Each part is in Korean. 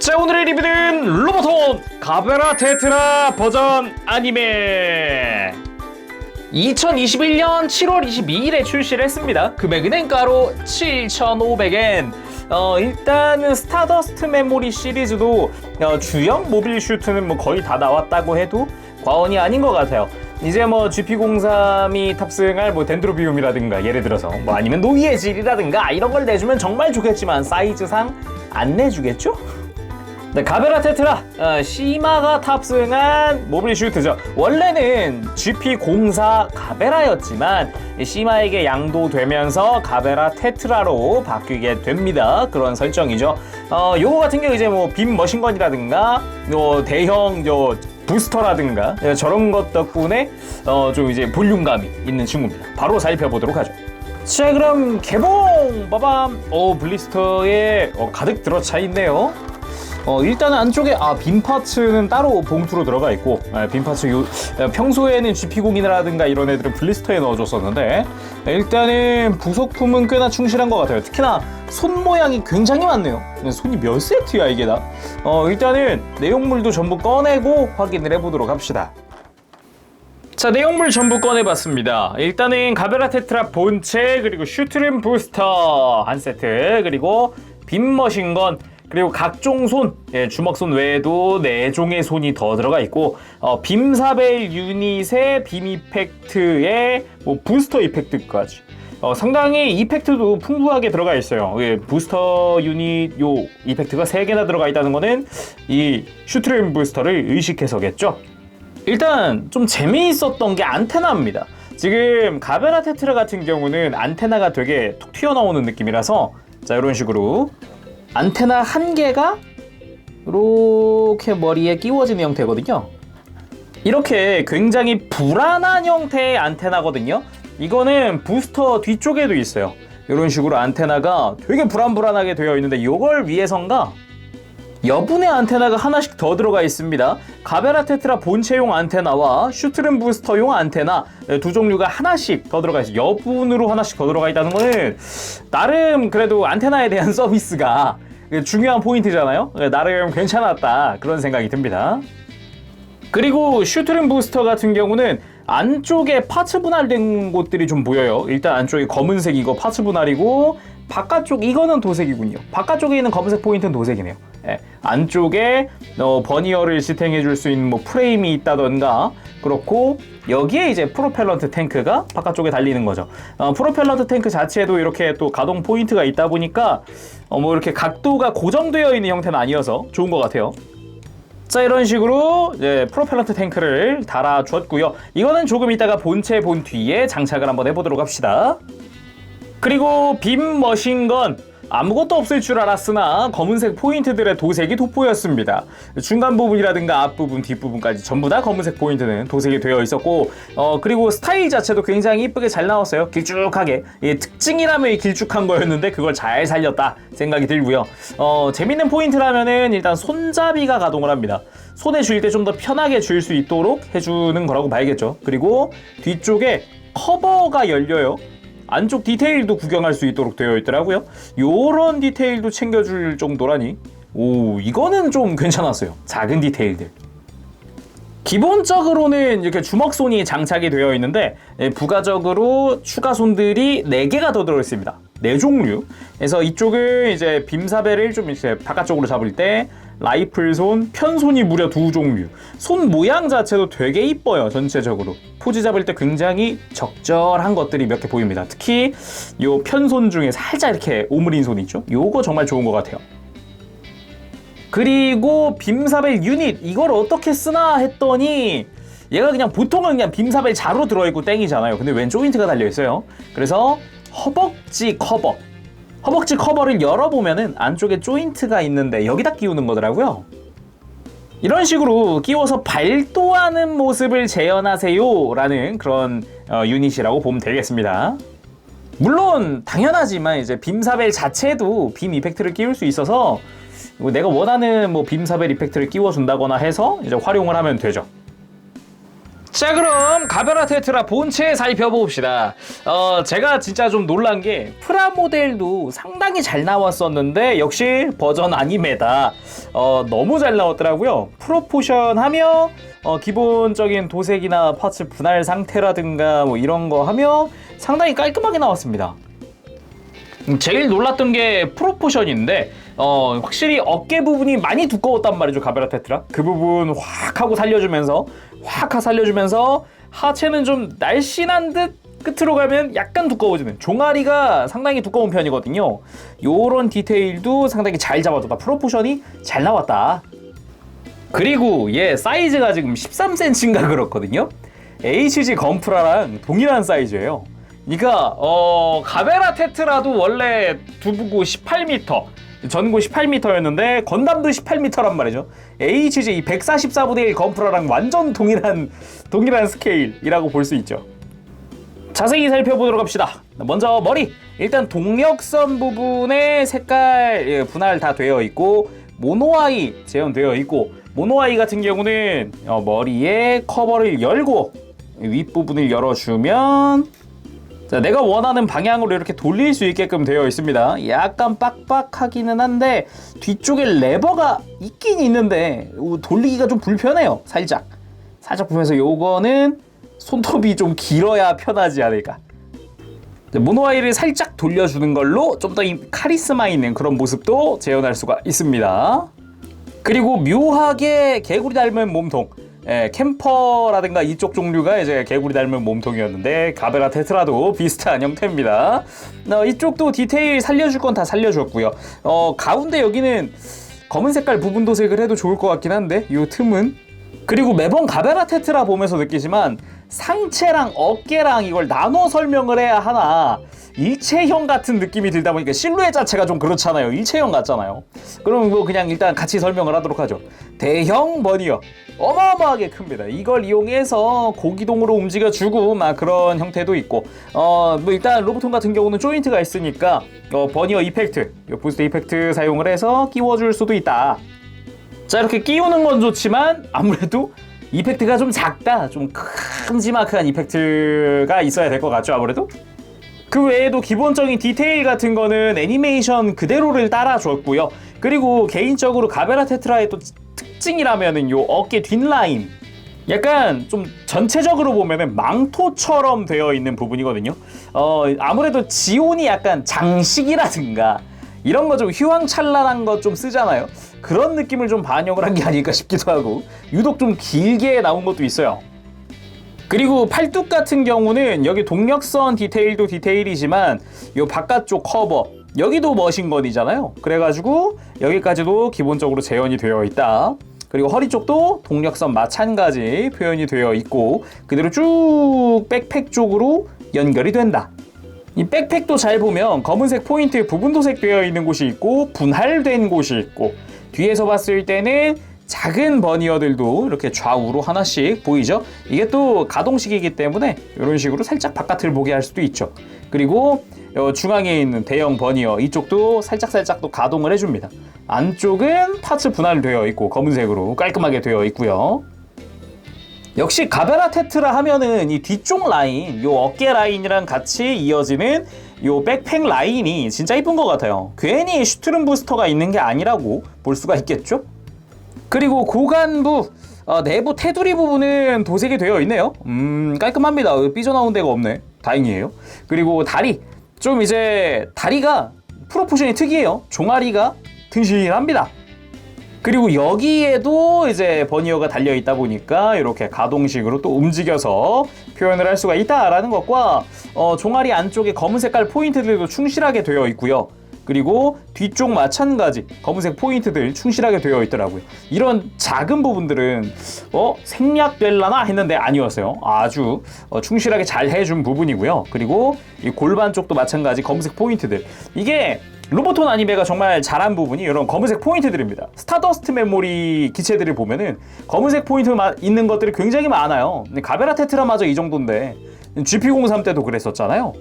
자, 오늘의 리뷰는 로보톤 가베라 테트라 버전 아니메 2021년 7월 22일에 출시를 했습니다. 금액은 엔가로 7,500엔. 일단은 스타더스트 메모리 시리즈도 주연 모빌 슈트는 뭐 거의 다 나왔다고 해도 과언이 아닌 것 같아요. 이제 뭐 GP03이 탑승할 뭐 덴드로비움이라든가 예를 들어서 뭐 아니면 노이의 질이라든가 이런 걸 내주면 정말 좋겠지만 사이즈상 안 내주겠죠? 네, 가베라 테트라 시마가 탑승한 모빌 슈트죠. 원래는 GP04 가베라였지만 시마에게 양도되면서 가베라 테트라로 바뀌게 됩니다. 그런 설정이죠. 요거 같은 경우 이제 뭐 빔 머신건이라든가 대형 부스터라든가 저런 것 덕분에 좀 이제 볼륨감이 있는 친구입니다. 바로 살펴보도록 하죠. 자, 그럼 개봉! 빠밤! 블리스터에 가득 들어차 있네요. 일단은 안쪽에 빔 파츠는 따로 봉투로 들어가 있고, 빔 파츠 평소에는 GP01이라든가 이런 애들은 블리스터에 넣어줬었는데, 일단은 부속품은 꽤나 충실한 것 같아요. 특히나 손 모양이 굉장히 많네요. 손이 몇 세트야 이게 다. 일단은 내용물도 전부 꺼내고 확인을 해보도록 합시다. 자, 내용물 전부 꺼내봤습니다. 일단은 가베라 테트라 본체, 그리고 슈트림 부스터 한 세트, 그리고 빔 머신건, 그리고 각종 손, 주먹손 외에도 4종의 손이 더 들어가 있고, 빔사벨 유닛의 빔 이펙트에 뭐 부스터 이펙트까지. 상당히 이펙트도 풍부하게 들어가 있어요. 부스터 유닛 요 이펙트가 3개나 들어가 있다는 거는 이 슈트림 부스터를 의식해서겠죠. 일단 좀 재미있었던 게 안테나입니다. 지금 가베라 테트라 같은 경우는 안테나가 되게 툭 튀어나오는 느낌이라서, 자, 이런 식으로 안테나 한 개가 이렇게 머리에 끼워지는 형태거든요. 이렇게 굉장히 불안한 형태의 안테나거든요. 이거는 부스터 뒤쪽에도 있어요. 이런 식으로 안테나가 되게 불안불안하게 되어 있는데, 이걸 위해선가 여분의 안테나가 하나씩 더 들어가 있습니다. 가베라 테트라 본체용 안테나와 슈트림 부스터용 안테나 두 종류가 하나씩 더 들어가 있어요. 여분으로 하나씩 더 들어가 있다는 거는 나름 그래도 안테나에 대한 서비스가 중요한 포인트잖아요. 나름 괜찮았다, 그런 생각이 듭니다. 그리고 슈트림 부스터 같은 경우는 안쪽에 파츠 분할된 곳들이 좀 보여요. 일단 안쪽에 검은색 이거 파츠 분할이고, 바깥쪽 이거는 도색이군요. 바깥쪽에 있는 검은색 포인트는 도색이네요. 안쪽에 버니어를 지탱해 줄 수 있는 뭐 프레임이 있다던가, 그렇고 여기에 이제 프로펠런트 탱크가 바깥쪽에 달리는 거죠. 프로펠런트 탱크 자체에도 이렇게 또 가동 포인트가 있다 보니까 뭐 이렇게 각도가 고정되어 있는 형태는 아니어서 좋은 것 같아요. 자, 이런 식으로 이제 프로펠런트 탱크를 달아줬고요. 이거는 조금 이따가 본체 본 뒤에 장착을 한번 해보도록 합시다. 그리고 빔 머신건, 아무것도 없을 줄 알았으나 검은색 포인트들의 도색이 돋보였습니다. 중간 부분이라든가 앞부분, 뒷부분까지 전부 다 검은색 포인트는 도색이 되어 있었고, 그리고 스타일 자체도 굉장히 이쁘게 잘 나왔어요. 길쭉하게. 특징이라면 길쭉한 거였는데 그걸 잘 살렸다 생각이 들고요. 재밌는 포인트라면은 일단 손잡이가 가동을 합니다. 손에 쥘 때 좀 더 편하게 쥘 수 있도록 해주는 거라고 봐야겠죠. 그리고 뒤쪽에 커버가 열려요. 안쪽 디테일도 구경할 수 있도록 되어 있더라고요. 요런 디테일도 챙겨줄 정도라니, 이거는 좀 괜찮았어요. 작은 디테일들. 기본적으로는 이렇게 주먹손이 장착이 되어 있는데, 부가적으로 추가 손들이 4개가 더 들어있습니다. 4종류. 그래서 이쪽은 이제 빔사벨을 좀 이제 바깥쪽으로 잡을 때 라이플손, 편손이 무려 2종류. 손 모양 자체도 되게 이뻐요. 전체적으로 포즈 잡을 때 굉장히 적절한 것들이 몇 개 보입니다. 특히 요 편손 중에 살짝 이렇게 오므린 손 있죠? 요거 정말 좋은 것 같아요. 그리고 빔사벨 유닛, 이걸 어떻게 쓰나 했더니 얘가 그냥 보통은 그냥 빔사벨 자로 들어있고 땡이잖아요. 근데 왼 조인트가 달려있어요. 그래서 허벅지 커버를 열어보면은 안쪽에 조인트가 있는데 여기다 끼우는 거더라고요. 이런 식으로 끼워서 발도하는 모습을 재현하세요 라는 그런 유닛이라고 보면 되겠습니다. 물론 당연하지만 이제 빔사벨 자체도 빔 이펙트를 끼울 수 있어서 내가 원하는 뭐 빔사벨 이펙트를 끼워준다거나 해서 이제 활용을 하면 되죠. 자, 그럼 가베라 테트라 본체 살펴봅시다. 제가 진짜 좀 놀란 게 프라모델도 상당히 잘 나왔었는데 역시 버전 아니메다. 너무 잘 나왔더라고요. 프로포션 하며 기본적인 도색이나 파츠 분할 상태라든가 뭐 이런 거 하며 상당히 깔끔하게 나왔습니다. 제일 놀랐던 게 프로포션인데 확실히 어깨 부분이 많이 두꺼웠단 말이죠. 가베라 테트라 그 부분 확 하고 살려주면서 하체는 좀 날씬한 듯 끝으로 가면 약간 두꺼워지는, 종아리가 상당히 두꺼운 편이거든요. 요런 디테일도 상당히 잘 잡아줬다. 프로포션이 잘 나왔다. 그리고 얘 사이즈가 지금 13cm인가 그렇거든요. HG 건프라랑 동일한 사이즈예요. 그러니까 가베라 테트라도 원래 두부고 18m, 전고 18m였는데 건담도 18m란 말이죠. HG 이 144분의 1 건프라랑 완전 동일한 스케일이라고 볼 수 있죠. 자세히 살펴보도록 합시다. 먼저 머리. 일단 동력선 부분에 색깔 분할 다 되어 있고 모노아이 재현되어 있고, 모노아이 같은 경우는 머리에 커버를 열고 윗부분을 열어주면 자, 내가 원하는 방향으로 이렇게 돌릴 수 있게끔 되어 있습니다. 약간 빡빡하기는 한데 뒤쪽에 레버가 있긴 있는데 돌리기가 좀 불편해요. 살짝 보면서 요거는 손톱이 좀 길어야 편하지 않을까. 모노아이를 살짝 돌려주는 걸로 좀 더 카리스마 있는 그런 모습도 재현할 수가 있습니다. 그리고 묘하게 개구리 닮은 몸통, 캠퍼라든가 이쪽 종류가 이제 개구리 닮은 몸통이었는데 가베라 테트라도 비슷한 형태입니다. 이쪽도 디테일 살려줄 건 다 살려줬고요. 가운데 여기는 검은 색깔 부분 도색을 해도 좋을 것 같긴 한데 이 틈은. 그리고 매번 가베라 테트라 보면서 느끼지만 상체랑 어깨랑 이걸 나눠 설명을 해야 하나 일체형 같은 느낌이 들다 보니까 실루엣 자체가 좀 그렇잖아요. 일체형 같잖아요. 그럼 뭐 그냥 일단 같이 설명을 하도록 하죠. 대형 버니어 어마어마하게 큽니다. 이걸 이용해서 고기동으로 움직여주고 막 그런 형태도 있고, 뭐 일단 로보톤 같은 경우는 조인트가 있으니까 버니어 이펙트, 부스트 이펙트 사용을 해서 끼워줄 수도 있다. 자, 이렇게 끼우는 건 좋지만 아무래도 이펙트가 좀 작다, 좀 큼지막한 이펙트가 있어야 될 것 같죠. 아무래도 그 외에도 기본적인 디테일 같은 거는 애니메이션 그대로를 따라줬고요. 그리고 개인적으로 가베라 테트라의 또 특징이라면은 요 어깨 뒷라인, 약간 좀 전체적으로 보면은 망토처럼 되어 있는 부분이거든요. 아무래도 지온이 약간 장식이라든가 이런 거 좀 휘황찬란한 거 좀 쓰잖아요. 그런 느낌을 좀 반영을 한 게 아닐까 싶기도 하고, 유독 좀 길게 나온 것도 있어요. 그리고 팔뚝 같은 경우는 여기 동력선 디테일도 디테일이지만 요 바깥쪽 커버 여기도 머신건이잖아요. 그래가지고 여기까지도 기본적으로 재현이 되어 있다. 그리고 허리 쪽도 동력선 마찬가지 표현이 되어 있고 그대로 쭉 백팩 쪽으로 연결이 된다. 이 백팩도 잘 보면 검은색 포인트 부분 도색되어 있는 곳이 있고 분할된 곳이 있고, 뒤에서 봤을 때는 작은 버니어들도 이렇게 좌우로 하나씩 보이죠? 이게 또 가동식이기 때문에 이런 식으로 살짝 바깥을 보게 할 수도 있죠. 그리고 중앙에 있는 대형 버니어 이쪽도 살짝 또 가동을 해줍니다. 안쪽은 파츠 분할되어 있고 검은색으로 깔끔하게 되어 있고요. 역시 가베라 테트라 하면은 이 뒤쪽 라인, 요 어깨 라인이랑 같이 이어지는 요 백팩 라인이 진짜 이쁜 것 같아요. 괜히 슈트룸 부스터가 있는 게 아니라고 볼 수가 있겠죠? 그리고 고관부 내부 테두리 부분은 도색이 되어 있네요. 깔끔합니다. 삐져나온 데가 없네. 다행이에요. 그리고 다리, 좀 이제 다리가 프로포션이 특이해요. 종아리가 튼실합니다. 그리고 여기에도 이제 버니어가 달려 있다 보니까 이렇게 가동식으로 또 움직여서 표현을 할 수가 있다라는 것과 종아리 안쪽에 검은 색깔 포인트들도 충실하게 되어 있고요. 그리고 뒤쪽 마찬가지 검은색 포인트들 충실하게 되어 있더라고요. 이런 작은 부분들은 생략될라나 했는데 아니었어요. 아주 충실하게 잘 해준 부분이고요. 그리고 이 골반 쪽도 마찬가지 검은색 포인트들, 이게 로보톤 아니메가 정말 잘한 부분이 이런 검은색 포인트들입니다. 스타더스트 메모리 기체들을 보면은 검은색 포인트 있는 것들이 굉장히 많아요. 근데 가베라 테트라마저 이 정도인데 GP03 때도 그랬었잖아요.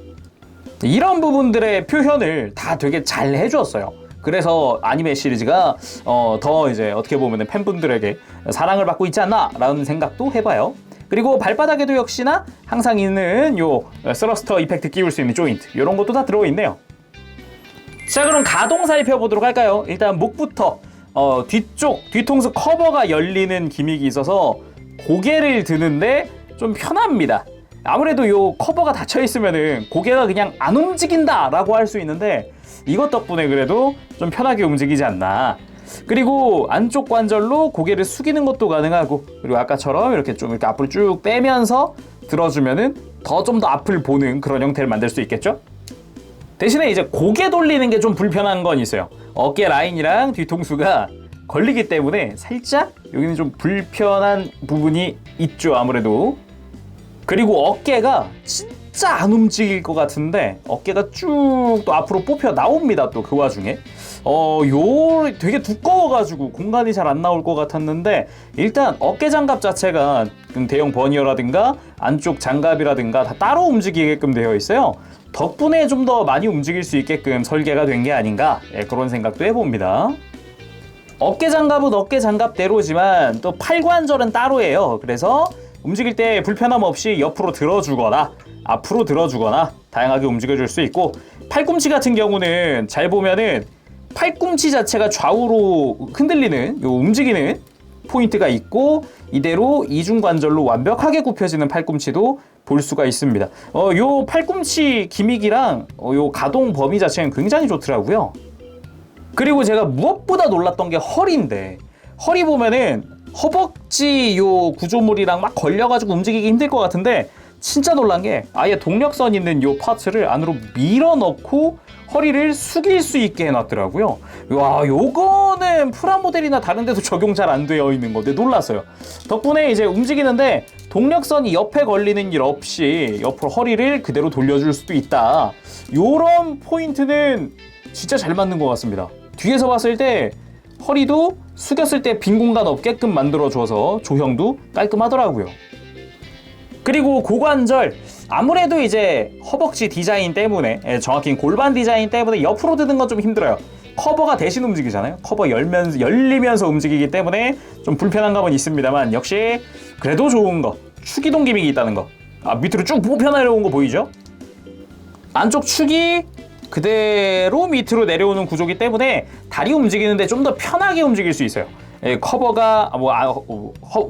이런 부분들의 표현을 다 되게 잘 해주었어요. 그래서 아니메 시리즈가 더 이제 어떻게 보면 팬분들에게 사랑을 받고 있지 않나 라는 생각도 해봐요. 그리고 발바닥에도 역시나 항상 있는 요 스러스터 이펙트 끼울 수 있는 조인트 이런 것도 다 들어있네요. 자, 그럼 가동 살펴보도록 할까요? 일단 목부터 뒤통수 커버가 열리는 기믹이 있어서 고개를 드는데 좀 편합니다. 아무래도 요 커버가 닫혀 있으면은 고개가 그냥 안 움직인다 라고 할 수 있는데 이것 덕분에 그래도 좀 편하게 움직이지 않나. 그리고 안쪽 관절로 고개를 숙이는 것도 가능하고, 그리고 아까처럼 이렇게 좀 이렇게 앞으로 쭉 빼면서 들어주면은 좀 더 앞을 보는 그런 형태를 만들 수 있겠죠? 대신에 이제 고개 돌리는 게 좀 불편한 건 있어요. 어깨 라인이랑 뒤통수가 걸리기 때문에 살짝 여기는 좀 불편한 부분이 있죠, 아무래도. 그리고 어깨가 진짜 안 움직일 것 같은데 어깨가 쭉 또 앞으로 뽑혀 나옵니다. 또 그 와중에 요 되게 두꺼워가지고 공간이 잘 안 나올 것 같았는데, 일단 어깨 장갑 자체가 대형 버니어라든가 안쪽 장갑이라든가 다 따로 움직이게끔 되어 있어요. 덕분에 좀 더 많이 움직일 수 있게끔 설계가 된 게 아닌가, 그런 생각도 해봅니다. 어깨 장갑은 어깨 장갑대로지만 또 팔관절은 따로예요. 그래서 움직일 때 불편함 없이 옆으로 들어주거나 앞으로 들어주거나 다양하게 움직여줄 수 있고, 팔꿈치 같은 경우는 잘 보면은 팔꿈치 자체가 좌우로 흔들리는 요 움직이는 포인트가 있고, 이대로 이중관절로 완벽하게 굽혀지는 팔꿈치도 볼 수가 있습니다. 요 팔꿈치 기믹이랑 요 가동 범위 자체는 굉장히 좋더라고요. 그리고 제가 무엇보다 놀랐던 게 허리인데, 허리 보면은 허벅지 요 구조물이랑 막 걸려가지고 움직이기 힘들 것 같은데, 진짜 놀란 게 아예 동력선 있는 요 파츠를 안으로 밀어 넣고 허리를 숙일 수 있게 해놨더라고요. 와, 요거는 프라모델이나 다른 데도 적용 잘 안 되어 있는 건데 놀랐어요. 덕분에 이제 움직이는데 동력선이 옆에 걸리는 일 없이 옆으로 허리를 그대로 돌려줄 수도 있다. 요런 포인트는 진짜 잘 맞는 것 같습니다. 뒤에서 봤을 때 허리도 숙였을 때 빈 공간 없게끔 만들어줘서 조형도 깔끔하더라고요. 그리고 고관절, 아무래도 이제 허벅지 디자인 때문에, 정확히 골반 디자인 때문에 옆으로 드는 건 좀 힘들어요. 커버가 대신 움직이잖아요. 커버 열리면서 움직이기 때문에 좀 불편한 감은 있습니다만, 역시 그래도 좋은 거, 축이동 기믹이 있다는 거. 밑으로 쭉 뽑혀 내려온 거 보이죠? 안쪽 축이 그대로 밑으로 내려오는 구조기 때문에 다리 움직이는데 좀 더 편하게 움직일 수 있어요. 커버가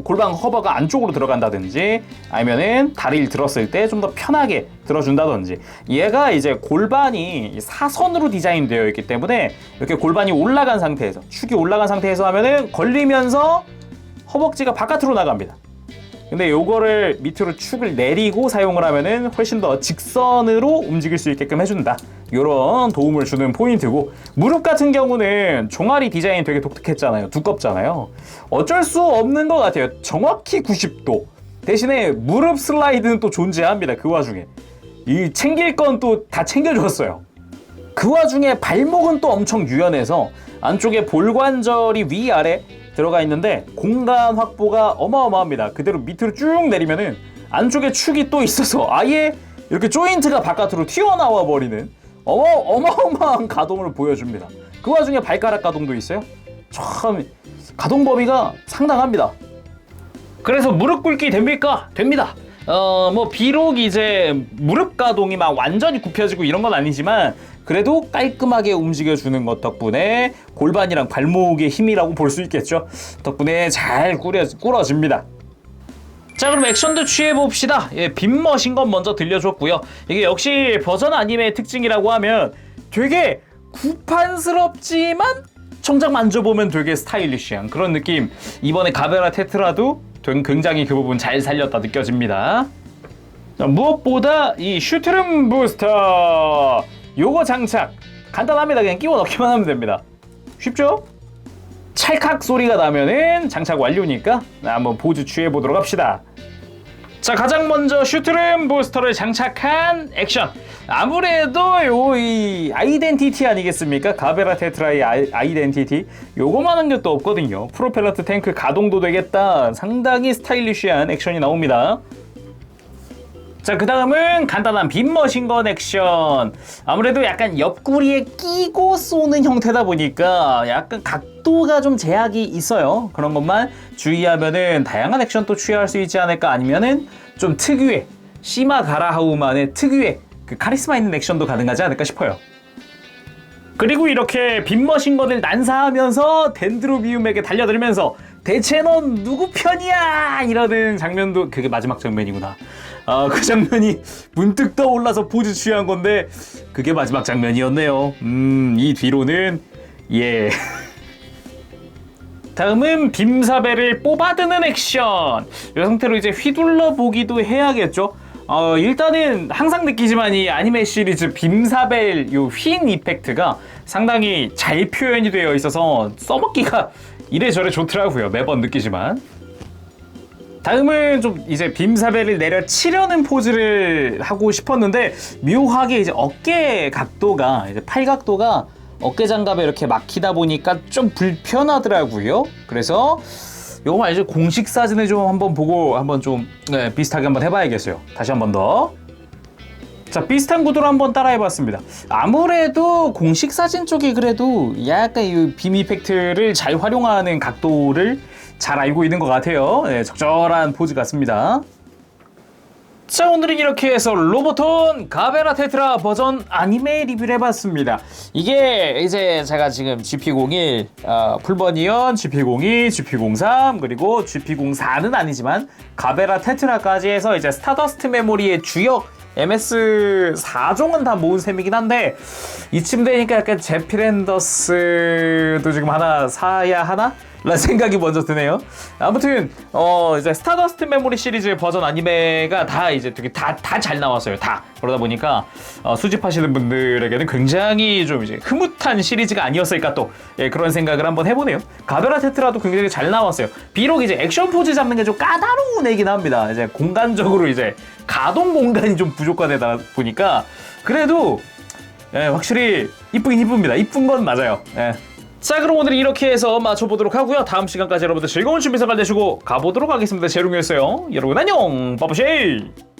골반 커버가 안쪽으로 들어간다든지, 아니면은 다리를 들었을 때 좀 더 편하게 들어준다든지. 얘가 이제 골반이 사선으로 디자인되어 있기 때문에 이렇게 골반이 올라간 상태에서, 축이 올라간 상태에서 하면은 걸리면서 허벅지가 바깥으로 나갑니다. 근데 요거를 밑으로 축을 내리고 사용을 하면은 훨씬 더 직선으로 움직일 수 있게끔 해준다. 요런 도움을 주는 포인트고, 무릎 같은 경우는 종아리 디자인 되게 독특했잖아요. 두껍잖아요. 어쩔 수 없는 것 같아요. 정확히 90도. 대신에 무릎 슬라이드는 또 존재합니다. 그 와중에. 이 챙길 건 또 다 챙겨줬어요. 그 와중에 발목은 또 엄청 유연해서 안쪽에 볼관절이 위아래 들어가 있는데 공간 확보가 어마어마합니다. 그대로 밑으로 쭉 내리면은 안쪽에 축이 또 있어서 아예 이렇게 조인트가 바깥으로 튀어나와 버리는 어마어마한 가동을 보여줍니다. 그 와중에 발가락 가동도 있어요. 참 가동 범위가 상당합니다. 그래서 무릎 꿇기 됩니까? 됩니다. 비록 이제 무릎 가동이 막 완전히 굽혀지고 이런 건 아니지만, 그래도 깔끔하게 움직여주는 것 덕분에 골반이랑 발목의 힘이라고 볼 수 있겠죠. 덕분에 잘 꾸러집니다. 자, 그럼 액션도 취해봅시다. 빈머신건 먼저 들려줬고요. 이게 역시 버전 아님의 특징이라고 하면 되게 구판스럽지만 정작 만져보면 되게 스타일리시한 그런 느낌. 이번에 가베라 테트라도 굉장히 그 부분 잘 살렸다 느껴집니다. 자, 무엇보다 이 슈트룸 부스터 요거 장착 간단합니다. 그냥 끼워 넣기만 하면 됩니다. 쉽죠? 찰칵 소리가 나면은 장착 완료니까 한번 포즈 취해보도록 합시다. 자, 가장 먼저 슈트룸 부스터를 장착한 액션. 아무래도 이 아이덴티티 아니겠습니까? 가베라 테트라의 아이덴티티. 요거만한 게 또 없거든요. 프로펠러트 탱크 가동도 되겠다. 상당히 스타일리시한 액션이 나옵니다. 자, 그 다음은 간단한 빈머신건 액션. 아무래도 약간 옆구리에 끼고 쏘는 형태다 보니까 약간 각도가 좀 제약이 있어요. 그런 것만 주의하면은 다양한 액션 또 취할 수 있지 않을까. 아니면은 좀 특유의 시마 가라하우만의 특유의 그 카리스마 있는 액션도 가능하지 않을까 싶어요. 그리고 이렇게 빈머신건을 난사하면서 덴드로비움에게 달려들면서 대체 넌 누구 편이야 이러는 장면도, 그게 마지막 장면이구나. 그 장면이 문득 떠올라서 포즈 취한 건데 그게 마지막 장면이었네요. 이 뒤로는 예. 다음은 빔사벨을 뽑아드는 액션. 이 상태로 이제 휘둘러 보기도 해야겠죠. 일단은 항상 느끼지만 이 아니메 시리즈 빔사벨 요 휜 이펙트가 상당히 잘 표현이 되어 있어서 써먹기가 이래저래 좋더라고요. 매번 느끼지만. 다음은 좀 이제 빔사벨을 내려치려는 포즈를 하고 싶었는데 묘하게 이제 어깨 각도가, 이제 팔 각도가 어깨 장갑에 이렇게 막히다 보니까 좀 불편하더라고요. 그래서 요거 이제 공식 사진을 좀 한번 보고 한번 좀 비슷하게 한번 해봐야겠어요. 다시 한번 더. 자, 비슷한 구도로 한번 따라해봤습니다. 아무래도 공식 사진 쪽이 그래도 약간 이 빔 이펙트를 잘 활용하는 각도를 잘 알고 있는 것 같아요. 네, 적절한 포즈 같습니다. 자, 오늘은 이렇게 해서 로보톤 가베라 테트라 버전 아니메 리뷰를 해봤습니다. 이게 이제 제가 지금 GP01, 풀버니언, GP02, GP03, 그리고 GP04는 아니지만 가베라 테트라까지 해서 이제 스타더스트 메모리의 주역 MS4종은 다 모은 셈이긴 한데 이쯤 되니까 약간 제피랜더스도 지금 하나 사야 하나? 라는 생각이 먼저 드네요. 아무튼 이제 스타더스트 메모리 시리즈 버전 아니메가 다 이제 되게 다 잘 나왔어요. 다. 그러다 보니까 수집하시는 분들에게는 굉장히 좀 이제 흐뭇한 시리즈가 아니었을까 또 그런 생각을 한번 해보네요. 가베라 테트라도 굉장히 잘 나왔어요. 비록 이제 액션 포즈 잡는 게 좀 까다로운 애긴 합니다. 이제 공간적으로 이제 가동 공간이 좀 부족하다 보니까 그래도 확실히 이쁘긴 이쁩니다. 이쁜 건 맞아요. 자, 그럼 오늘 이렇게 해서 맞춰보도록 하고요. 다음 시간까지 여러분들 즐거운 준비 생활 되시고 가보도록 하겠습니다. 제롱이었어요. 여러분 안녕. 빠빠쉐이.